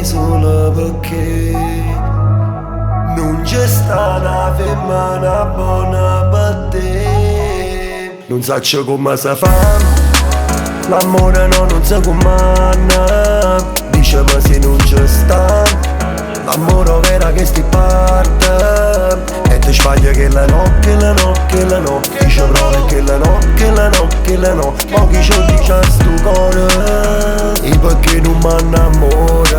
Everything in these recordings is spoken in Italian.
chiami solo perché non c'è sta una femmina buona per te. Non saccio come si fa, l'amore no, non si comanda. Dice ma se non ci sta, l'amore vera che sti parte. E ti sbaglia che la no, che la no, che la no. Dice prove che la no, che la no, che la no. Ma chi ci dice a sto cuore, e perché non m'annamora?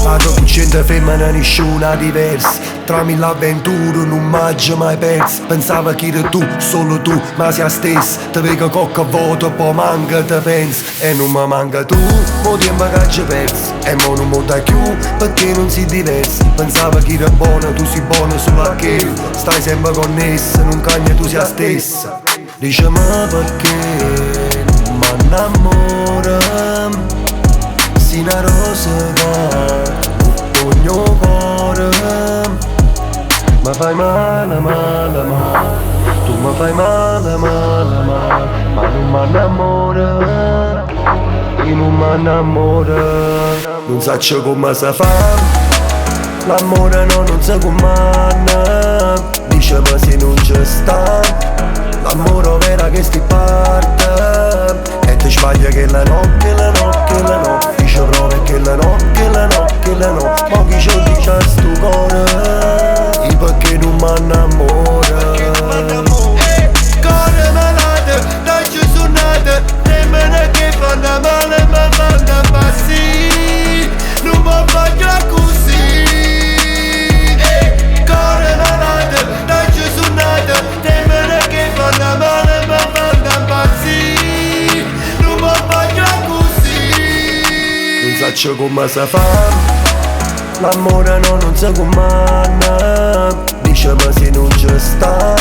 Vado con 100 femmine, nessuna diversa. Tra mille avventure non m'hai mai perso. Pensava che eri tu, solo tu, ma sia stessa. Ti vedo qualche volta, poi manca te pensi. E non mi manca tu, mo tempo che ci persi. E mo non mi dai più, perché non si diversi. Pensava che eri buona, tu sei buona solo a che stai sempre connessa, non cagna tu sia stessa. Dice ma perché non m'annamora? Si una rosa va, il mio cuore. Ma fai male, male, male. Tu mi fai male, male, male. Ma non m'annamora, io non m'annamora. Non saccio come si fa, l'amore no, non si comanda. Dice ma se non ci sta, l'amore vera che sti parte. E ti sbaglia che la no, che la no, che la no. Dice prove che la no, che la no, che la no. Ma chi ci dice a sto cuore, e perché non m'annamora? Cuore malato, dai ci suonate, nemmeno che fanno male ma fanno impazzire. Non mi voglio così. Cuore malato, dai ci suonate, nemmeno che fanno male ma fanno impazzire. Non mi voglio così. Non saccio come si fa, l'amore no, non si comanda. Dice ma se non ci sta,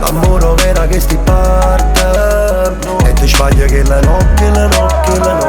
l'amore vera che sti parte. E ti sbaglia che la no, che la no, che la no.